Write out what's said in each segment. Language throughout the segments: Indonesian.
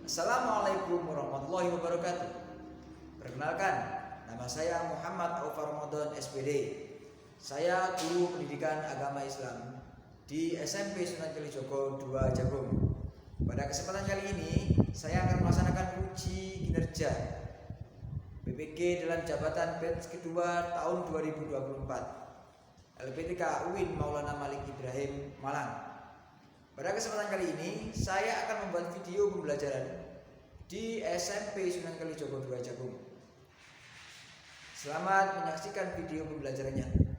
Assalamualaikum warahmatullahi wabarakatuh. Perkenalkan, nama saya Muhammad Aufar Ramadan SPD. Saya guru pendidikan agama Islam di SMP Sunan Kalijogo 2 Jagung. Pada kesempatan kali ini, saya akan melaksanakan uji kinerja BPG dalam jabatan batch kedua tahun 2024 LPTK UIN Maulana Malik Ibrahim Malang. Pada kesempatan kali ini, saya akan membuat video pembelajaran di SMP Sunan Kalijogo 2 Jagung. Selamat menyaksikan video pembelajarannya.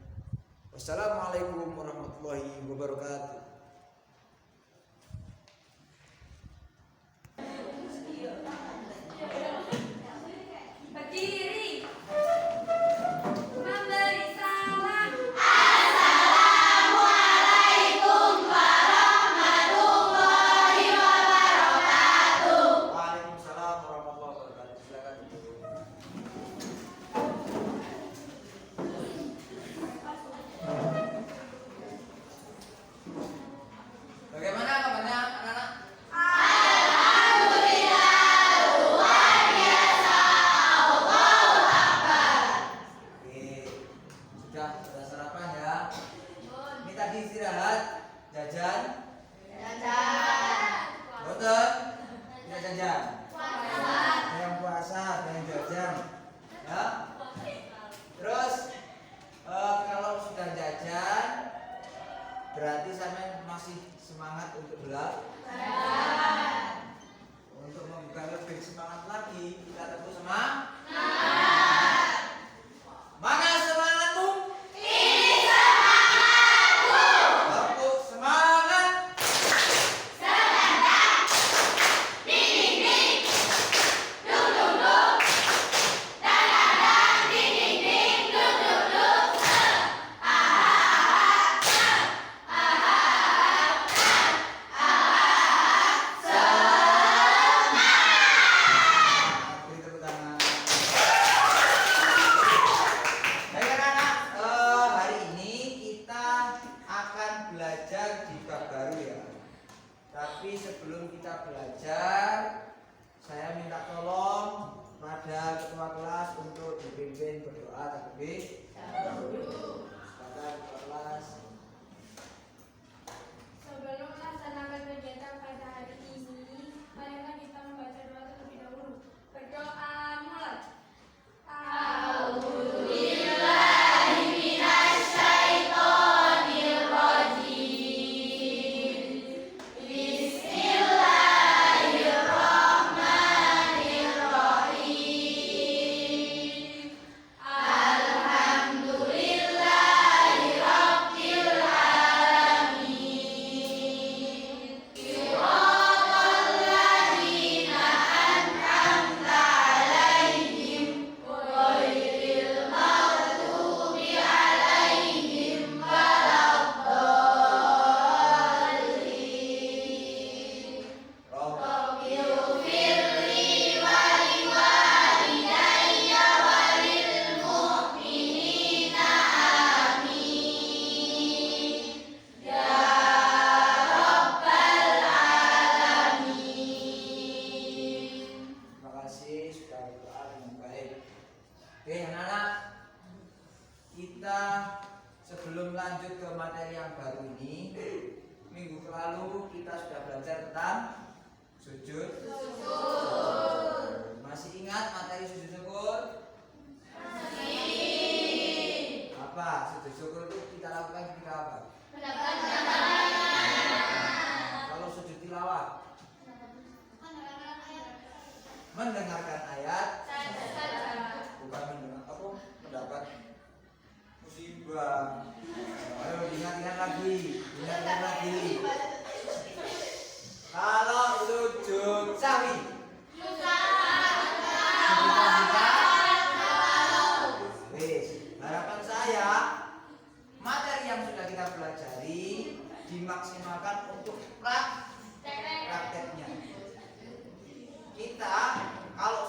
Wassalamualaikum warahmatullahi wabarakatuh. Istirahat, jajan, boten, tidak jajan, yang puasa, yang jajan, ya. Terus kalau sudah jajan, berarti sampai masih semangat untuk belajar. Untuk membuka lebih semangat lagi, kita tepuk semangat. Mana semangatmu? Belajar di bab baru ya. Tapi sebelum kita belajar, saya minta tolong pada ketua kelas untuk dipimpin berdoa terlebih dahulu. Kepada ketua kelas. Sebelum melaksanakan kegiatan pada hari ini, marilah kita membaca doa terlebih dahulu. Berdoa mulai. Oke anak-anak, kita sebelum lanjut ke materi yang baru ini, minggu lalu kita sudah belajar tentang sujud syukur. Masih ingat materi sujud syukur? Masih. Apa sujud syukur itu kita lakukan ketika apa? Kalau sujud tilawah? Mendengarkan ayat. Bukan mendengar apa pendapat musibah. Ayo ingat-ingat lagi. Kalau sujud sahwi, harapan saya materi yang sudah kita pelajari dimaksimalkan untuk prakteknya. Kita kalau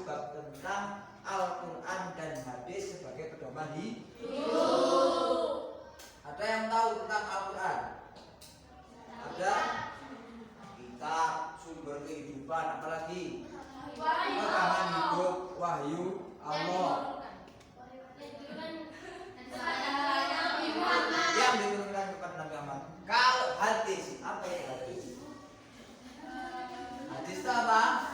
bab tentang Al-Quran dan hadis sebagai pedoman hidup. Ada yang tahu tentang Al-Quran? Ada? Kitab, sumber kehidupan, apalagi? Pegangan hidup, wahyu Allah yang diturunkan kepada Nabi Muhammad. Kalau hadis, apa ya hadis? Hadis itu apa?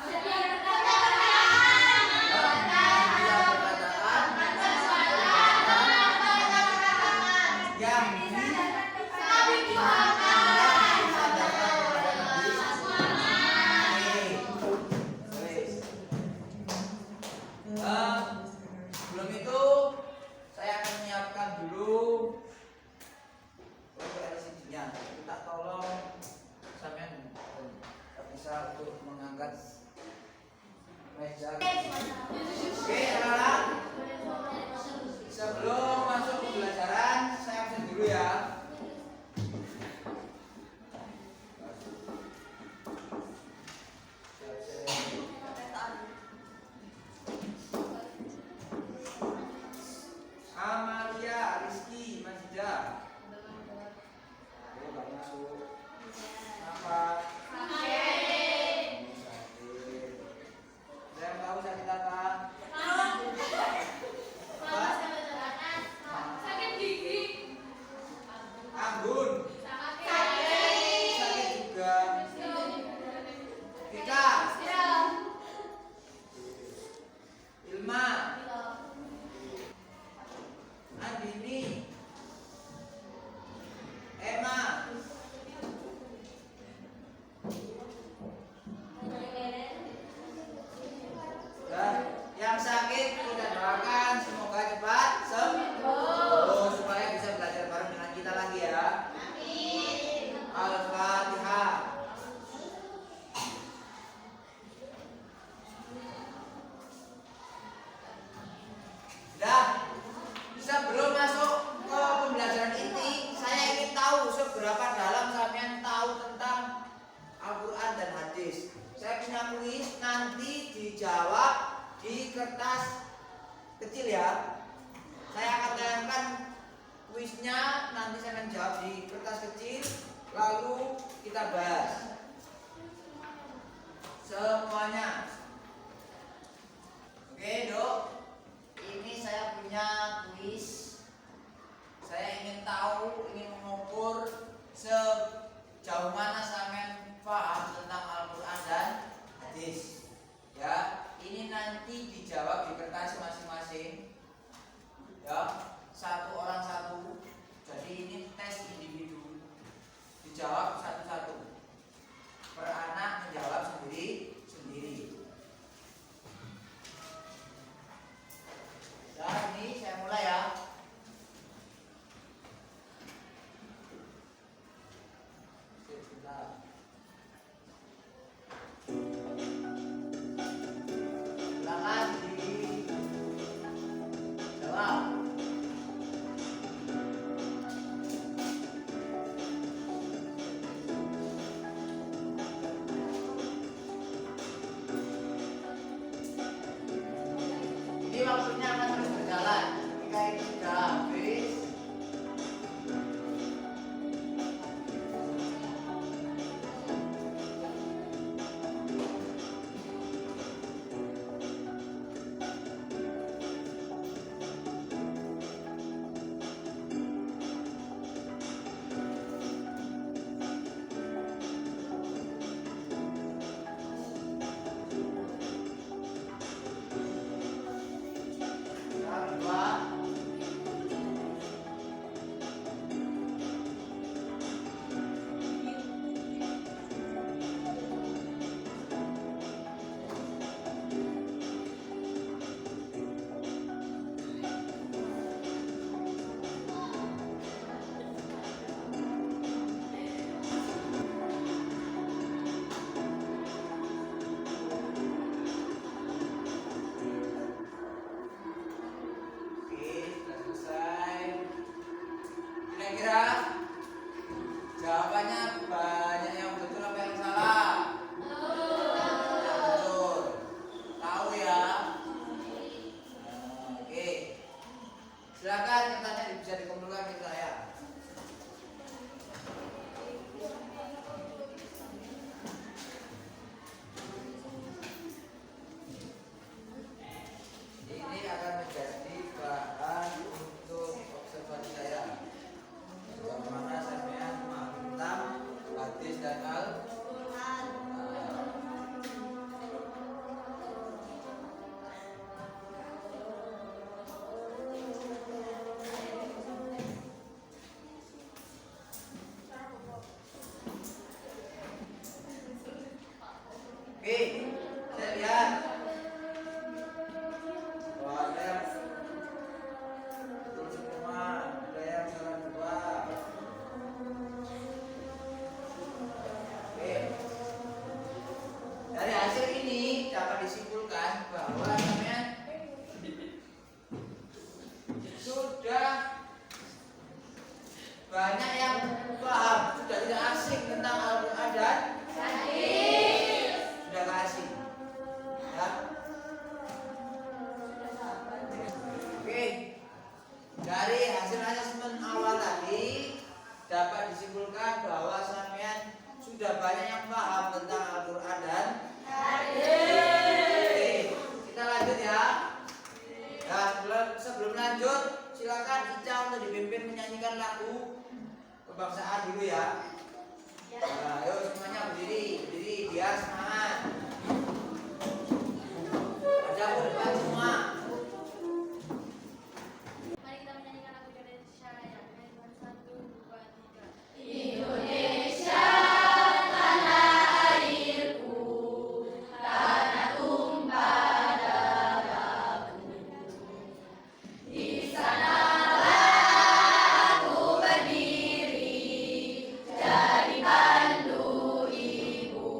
Sebelum itu saya akan menyiapkan dulu untuk LCD-nya. Kita tolong sampean bisa untuk mengangkat meja. Oke, anak-anak. Sebelum masuk pembelajaran, saya absen dulu ya. Amalia, Rizky, Majida. Ayo nggak masuk. Apa? Sakit. Saya tahu sakit apa? Apa? Sakit gigi. Anggun. Sakit juga. Tika. Ilma. Andini, Emma, dan yang sakit kita doakan semoga cepat sembuh supaya bisa belajar bareng dengan kita lagi ya. Amin. Al-Fatihah. Dah. Sebelum masuk ke pembelajaran inti, saya ingin tahu seberapa dalam sampean tahu tentang Al-Quran dan hadis. Saya punya kuis, nanti dijawab di kertas kecil ya. Saya akan tayangkan kuisnya, nanti saya akan jawab di kertas kecil, lalu kita bahas semuanya. Oke, Dok. Ini saya punya kuis. Saya ingin tahu, ingin mengukur sejauh mana sampean paham tentang Al-Quran dan hadis. Ya, ini nanti dijawab di kertas masing-masing. Ya, satu orang satu. Jadi ini tes individu. Dijawab satu-satu. Per anak menjawab sendiri-sendiri. Dan ini saya mulai ya. Sebentar. Silakan dijawab. kebangsaan dulu ya. Nah, ayo semuanya berdiri, biar semangat. Ada ke depan semua. Mari kita menyanyikan lagu Indonesia Raya. 1, 2, 3. Indonesia tanah airku, tanah tumpah darahku. Di sanalah aku berdiri, jadi pandu ibuku.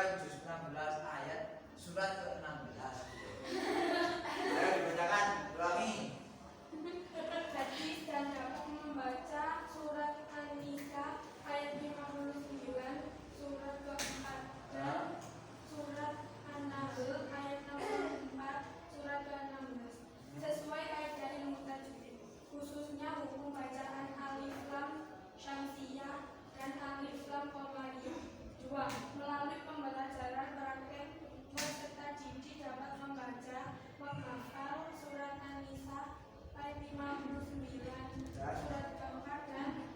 Quran juz 16 ayat surat ke-16. Ayo dibacakan, ulangi. Hadis dan dapat membaca surat An-Nisa ayat 59, surat keempat dan surat An-Nahl ayat 64, surat ke-16 sesuai kaidah ilmu tajwid, khususnya hukum bacaan alif lam syamsiyah dan alif lam qamariyah. 2. Melalui pembelajaran praktek peserta didik dapat membaca menghafal surat An-Nisa ayat 59, surat keempat dan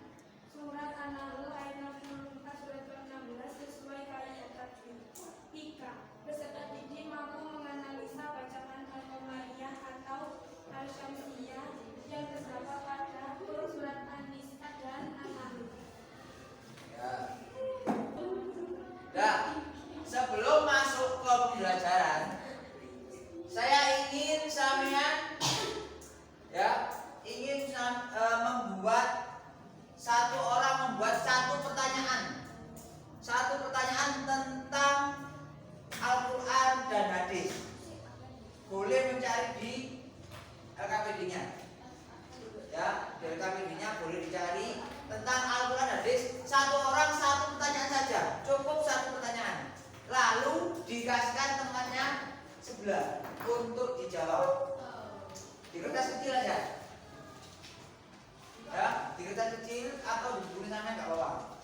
surat An-Nahl ayat 64, surat ke-16 sesuai kaidah tajwid. 3. Peserta didik mampu menganalisa bacaan Al-Qamariyah atau Al-Syamsiyah yang terdapat pada surat An-Nisa dan An-Nahl. Ya. Nah, sebelum masuk ke pembelajaran, saya ingin sampean membuat satu pertanyaan tentang Al-Quran dan hadis. Boleh mencari di LKPD-nya. Ya, di LKPD-nya boleh dicari tentang Al-Quran dan hadis. Satu orang satu pertanyaan saja, cukup satu pertanyaan. Lalu dikasihkan temannya sebelah untuk dijawab. Di kertas kecil aja. Ya, di kertas kecil atau di buku tulisannya nggak apa-apa.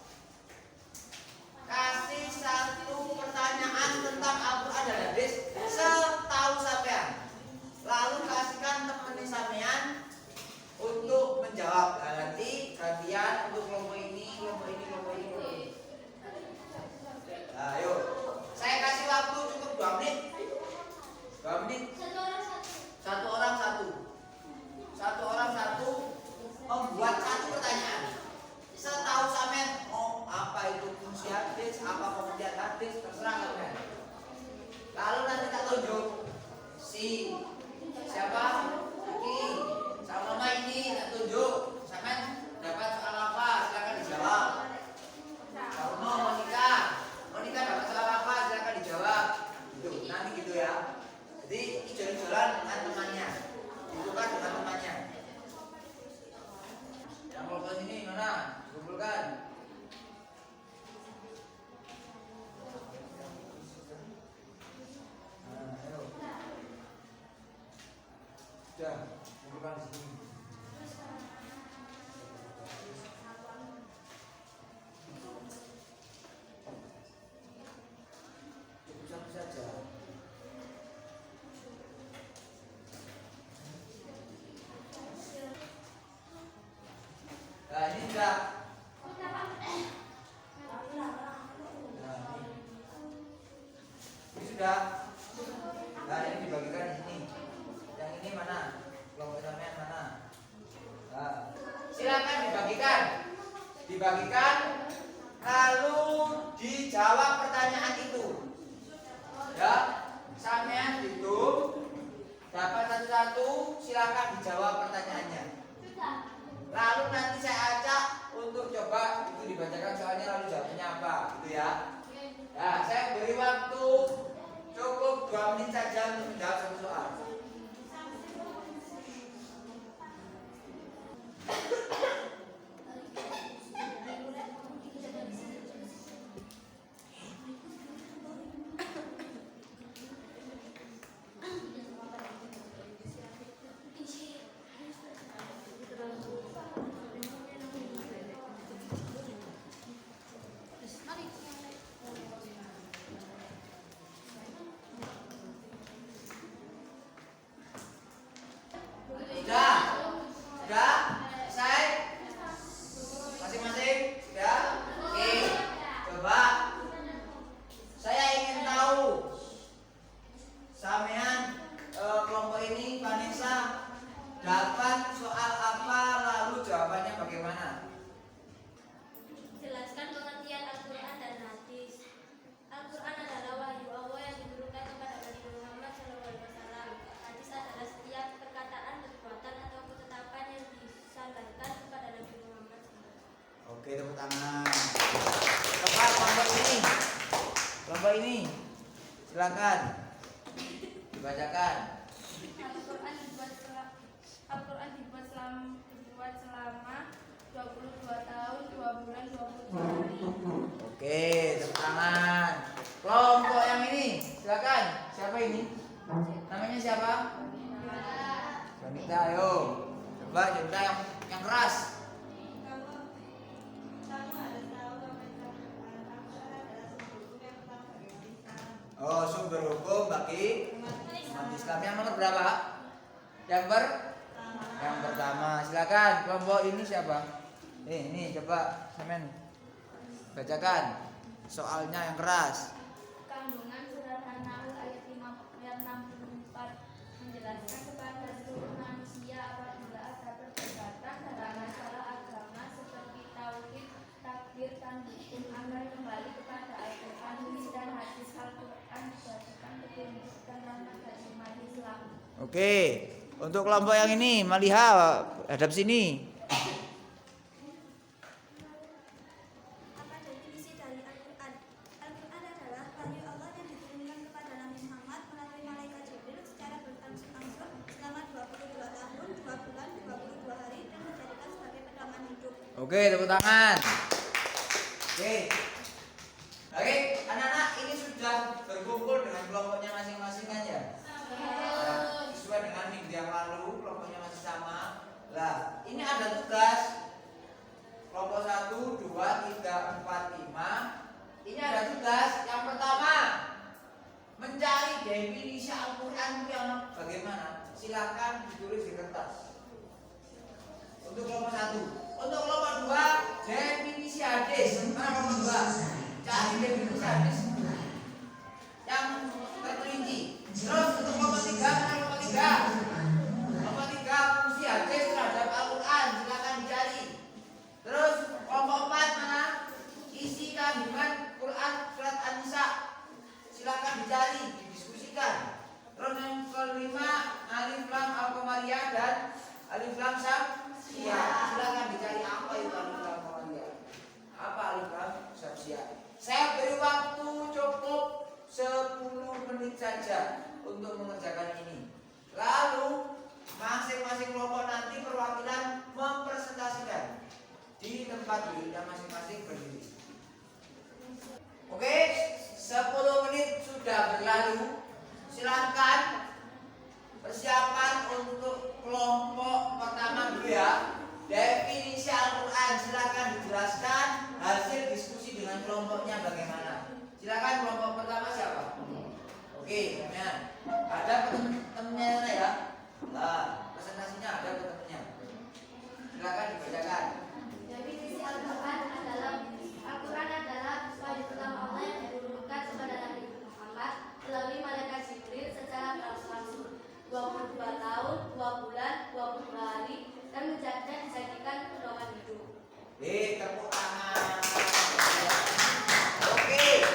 Kasih satu pertanyaan tentang Al-Quran dan hadis setahu sampean. Lalu kasihkan teman sampean untuk menjawab. Nah, nanti gantian untuk kelompok ini. Nah, ayo. Saya kasih waktu cukup 2 menit. 2 menit. Satu orang satu membuat satu pertanyaan. Setahu sampean, apa itu fungsi hadis, apa pengertian hadis, terserah sampean. Lalu nanti tak tunjuk siapa? Aki sama mama ini tak tunjuk. Sampean dapat soal apa? Silakan dijawab. Sama Monika dapat soal apa? Silakan dijawab. Gitu, nanti gitu ya. Jadi jalan dengan temannya, ditukar dengan temannya. Yang kelompok ini mana? Kumpulkan. Nah, ayo. Sudah, kumpulkan di sini. Cukup satu saja. Nah, ini sudah. Ini sudah. Nah, ini dibagikan di sini. Yang ini mana? Kelompok sampean mana? Nah, silakan dibagikan. Lalu dijawab pertanyaan itu. Ya, sampean hitung. Dapat satu-satu, silakan dijawab pertanyaannya. Lalu nanti saya ajak untuk coba itu dibacakan soalnya lalu jawabnya apa, gitu ya. Nah, saya beri waktu cukup 2 menit saja untuk menjawab satu soal. Sudah? Selesai? Masing-masing? Sudah? Oke. Coba. Saya ingin tahu sampean kelompok ini Vanessa dapat soal apa lalu jawabannya bagaimana? Jelaskan pengertian Al-Quran dan hadis. Al-Quran adalah wahyu Allah yang diturunkan kepada Nabi Muhammad SAW. Hadis adalah setiap perkataan, perbuatan atau ketetapan yang disandarkan kepada Nabi Muhammad SAW. Oke, tepuk tangan. Tepat kelompok ini. kelompok ini. Silakan dibacakan. Al-Quran dibuat selama 22 tahun, 2 bulan, 20 hari. Oke, tepuk tangan. Kelompok yang ini, silakan. Siapa ini? Namanya siapa? Wanita, ayo. Coba cerita yang keras. Oh, sumber hukum bagi umat Islam yang nomor berapa? Yang pertama. Silakan. Kelompok ini siapa? Ini coba semen bacakan soalnya yang keras. Kandungan sederhana ayat 64 menjelaskan kepada seluruh manusia apabila ada perdebatan dalam masalah agama seperti tauhid, takdir, dan hukum agar kembali kepada Al-Quran dan hadis. Al-Quran dijadikan petunjuk dan rahmat bagi umat Islam. Oke, untuk kelompok yang ini, Maliha hadap sini. Apa definisi dari Al-Quran? Al-Quran adalah wahyu Allah yang diturunkan kepada Nabi Muhammad melalui malaikat Jibril secara berangsur-angsur selama 22 tahun, 2 bulan, 22 hari dan dijadikan sebagai pedoman hidup. Oke, tepuk tangan. Oke, anak-anak ini sudah berkumpul dengan kelompoknya masing-masing kan ya? Sesuai dengan minggu yang lalu, kelompoknya masih sama. Lah, ini ada tugas. Kelompok 1, 2, 3, 4, 5. Ini ada tugas. Yang pertama, mencari definisi Al-Quran itu yang bagaimana? Silakan ditulis di kertas. Untuk kelompok 1. Untuk kelompok 2, definisi hadis. Mana kelompok 2? Cari definisi hadis yang terperinci. Terus untuk kelompok 3, mana kelompok 3? Kelompok 3, fungsi hadis terhadap Al-Quran. Silakan dicari. Terus kelompok 4 mana? Isi kandungan Quran surat An-Nisa. Silakan dicari, didiskusikan. Terus yang kelima, Alif Lam Al-Qamariyah dan Alif Lam Syamsiyah. Silakan dicari apa itu Alif Lam Al-Qamariyah. Apa Alif Lam Syamsiyah. Saya beri waktu cukup 10 menit saja untuk mengerjakan ini. Lalu masing-masing kelompok nanti perwakilan mempresentasikan di tempat duduknya masing-masing berdiri. Oke, 10 menit sudah berlalu. Silakan persiapan untuk kelompok pertama dulu ya. Definisi Al-Quran silakan dijelaskan. Hasil diskusi dengan kelompoknya bagaimana. Silakan kelompok pertama siapa? Oke, ya. Ada temennya ya. Nah, presentasinya ada temennya. Silakan dibacakan. Definisi Al-Quran adalah wahyu pertama Allah yang diturunkan kepada Nabi Muhammad melalui malaikat Jibril secara berangsur-angsur 22 tahun, 2 bulan, 20 hari dan dijadikan pedoman hidup. Tepuk tangan. Oke.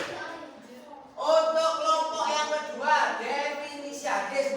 Untuk kelompok yang kedua, definisi hadis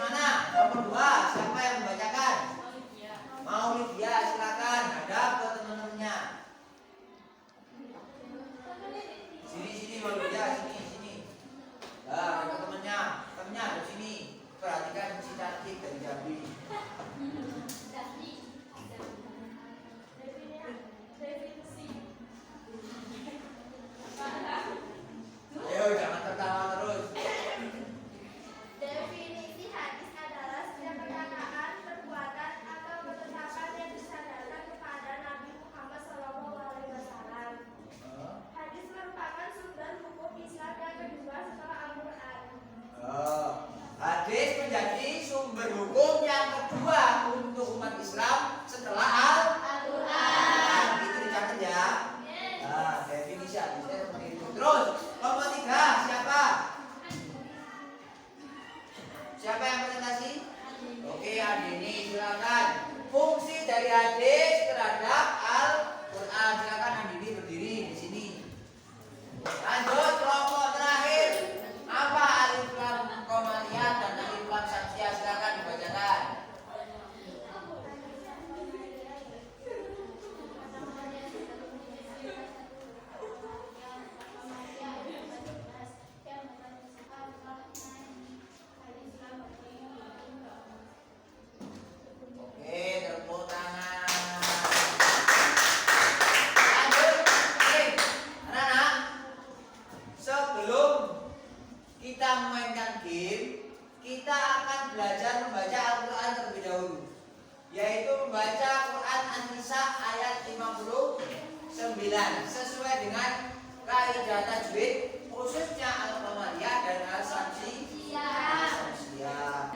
sesuai dengan kaidah tajwid khususnya al-qamariyah dan al-syamsiyah.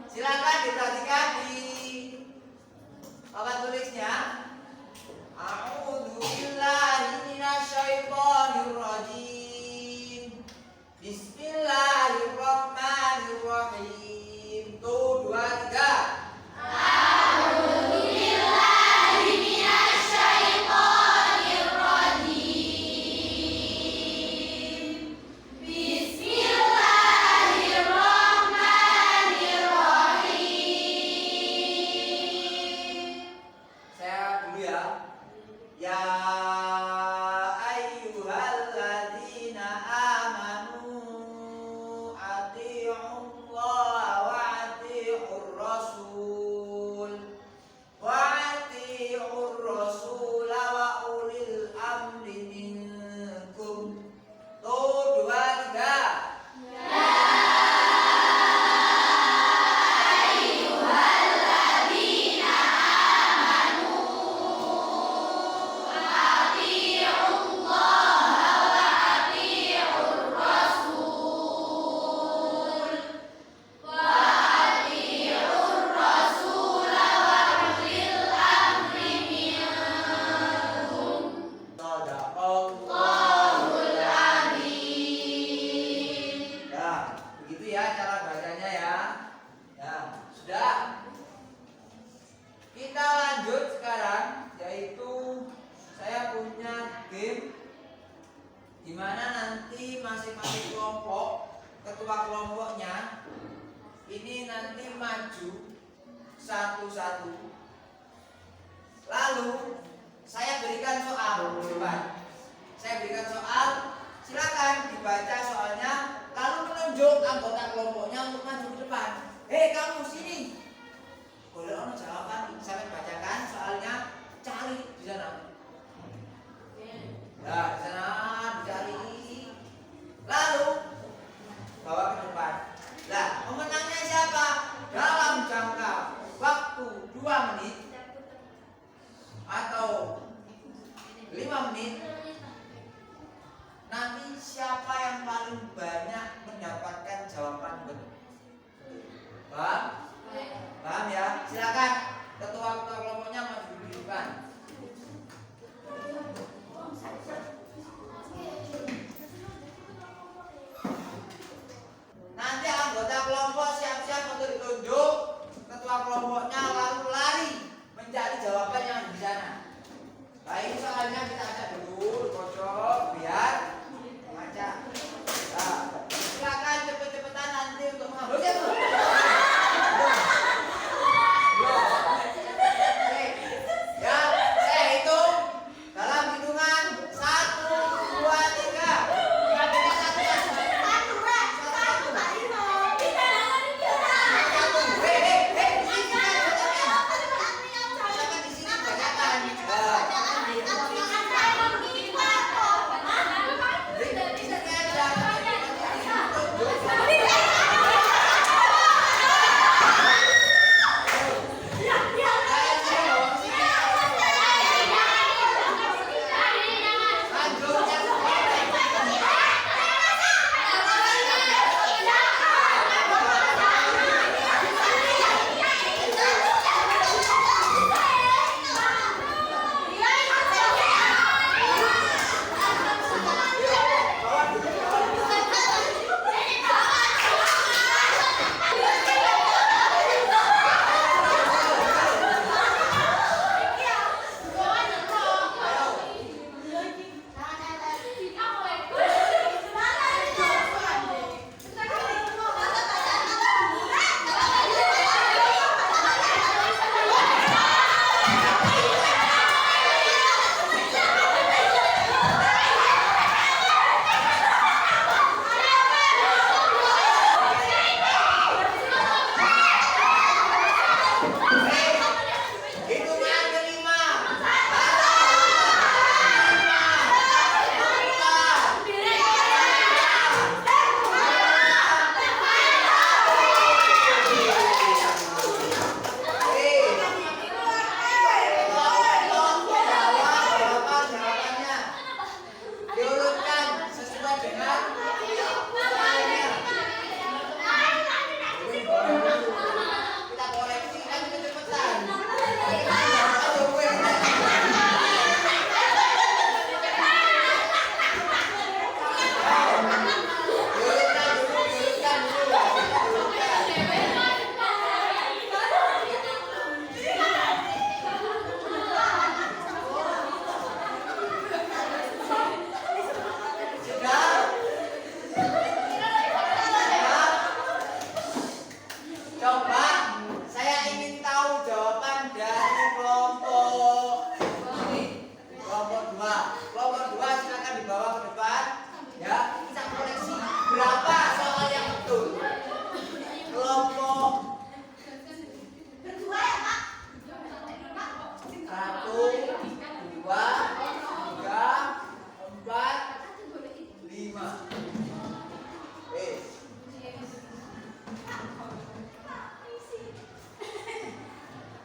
Silakan diperhatikan di papan tulisnya. A'udzu billahi minasyaitonir rajim. Bismillahirrahmanirrahim. Tuh, 2, 3. Dimana nanti masing-masing kelompok, ketua kelompoknya ini nanti maju satu-satu. Lalu saya berikan soal di depan. Saya berikan soal, silakan dibaca soalnya, lalu menunjuk anggota kelompoknya untuk maju ke depan. Hei kamu sini. Boleh ono jawaban, saya bacakan soalnya, cari di sana. Nah, di sana dicari. Lalu bawa ke depan. Nah, pemenangnya siapa? Dalam jangka waktu 2 menit atau 5 menit. Nanti siapa yang paling banyak mendapatkan jawaban betul? Paham? Paham ya? Silakan ketua kelompok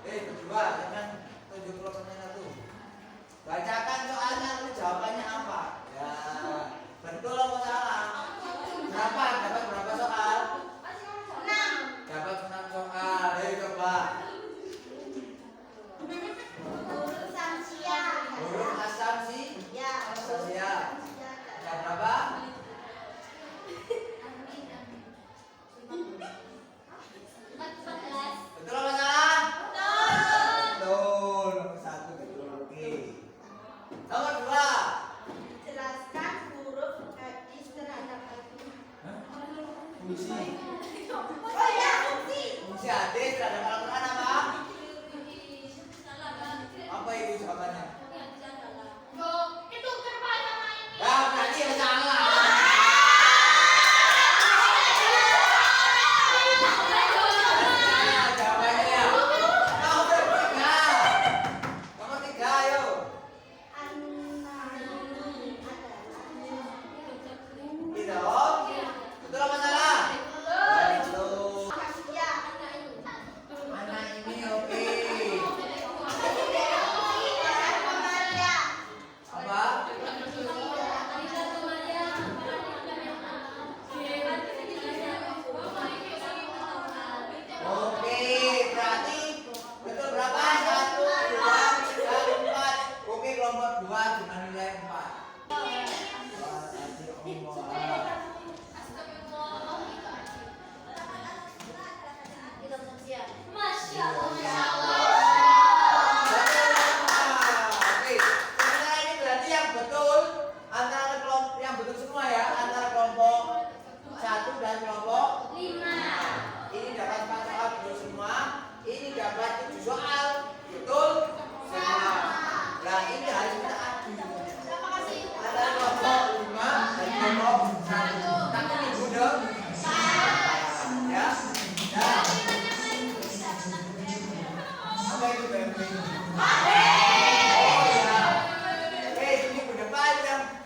Berdua, jangan tunjuk kelompoknya satu. Bacakan soalnya, lalu jawabannya apa? Ya, betul atau salah? Berapa? Dapat berapa soal? 6. Dapat 6 soal. Ayo coba. Huruf samsia. Huruf asamsi? Ya. Asamsia. Yang berapa? 14. Betul apa salah? Betul. Nomor 1 betul. Oke. Nomor 2. Jelaskan huruf hadis terhadap Al-Quran. Fungsi. Oh ya, fungsi. Fungsi hadis terhadap Al-Quran apa? Salah, Bang. Apa itu jawabannya? Yang salah. Itu kerbau sama ini. Ya, berarti ya salah. Jawabannya ya. Nomor 3. Nomor 3, ayo. Gitu. Betul apa salah? Betul. Mana ini oke. Apa? Oke, berarti betul berapa? 1, 2, 3, 4. Oke, kelompok 2 dengan nilai 4. Masya Allah. Oke, sementara ini berarti yang betul antara kelompok yang betul semua ya, antara kelompok 1 dan kelompok 5. ini dapat 4 soal betul semua, ini dapat 7 soal betul semua. Nah ini harus kita adu antara kelompok 5 dan kelompok 1. Tapi minggu dong. Ya. Nah. Apa itu BMP? Oh ya. Ini minggu depan yang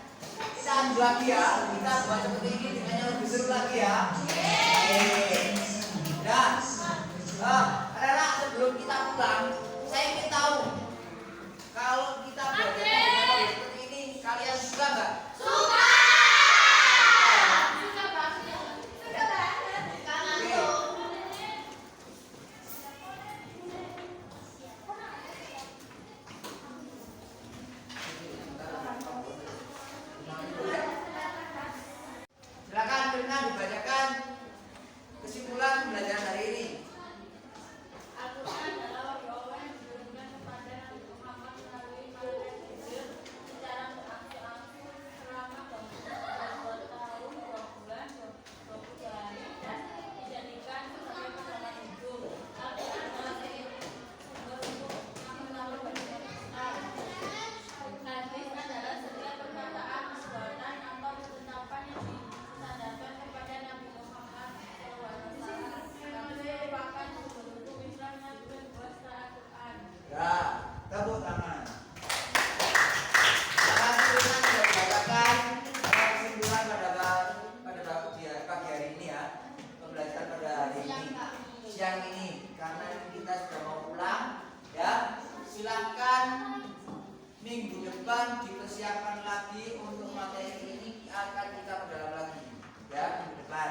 kita adu lagi ya. Kita buat seperti ini dengan yang lebih seru lagi ya. Nah, anak-anak sebelum kita pulang, saya ingin tahu kalau kita belajar seperti ini, kalian suka nggak? Suka banget. Silakan Firna dibacakan kesimpulan pembelajaran hari ini. Al-Quran adalah wahyu Allah yang diturunkan kepada Nabi Muhammad melalui malaikat Jibril secara berangsur-angsur selama 2 tahun, 2 bulan, 20 hari dan dijadikan sebagai pedoman hidup. Al-Quran adalah sumber untuk mengetahui banyak besar. Hadis adalah setiap perkataan, perbuatan atau ketetapan yang disandarkan kepada Nabi Muhammad SAW. Kami merupakan hukum Islam yang berbuat secara Al-Quran. Ya, tepuk tangan. Silakan Firna sudah dibacakan kesimpulan pada pagi hari ini ya, pembelajaran pada hari ini, siang ini, karena kita sudah mau pulang ya. Silakan minggu depan dipersiapkan lagi untuk materi ini akan kita perdalam lagi ya minggu depan.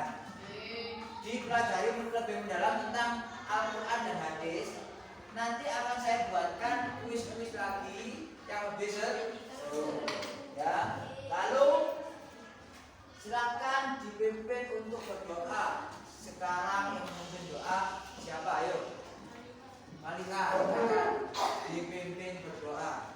Dipelajari lebih mendalam tentang Al-Quran dan hadis. Nanti akan saya buatkan kuis-kuis lagi yang lebih seru ya. Lalu silakan dipimpin untuk berdoa. Sekarang yang memimpin doa siapa? Ayo Malika, silakan dipimpin berdoa.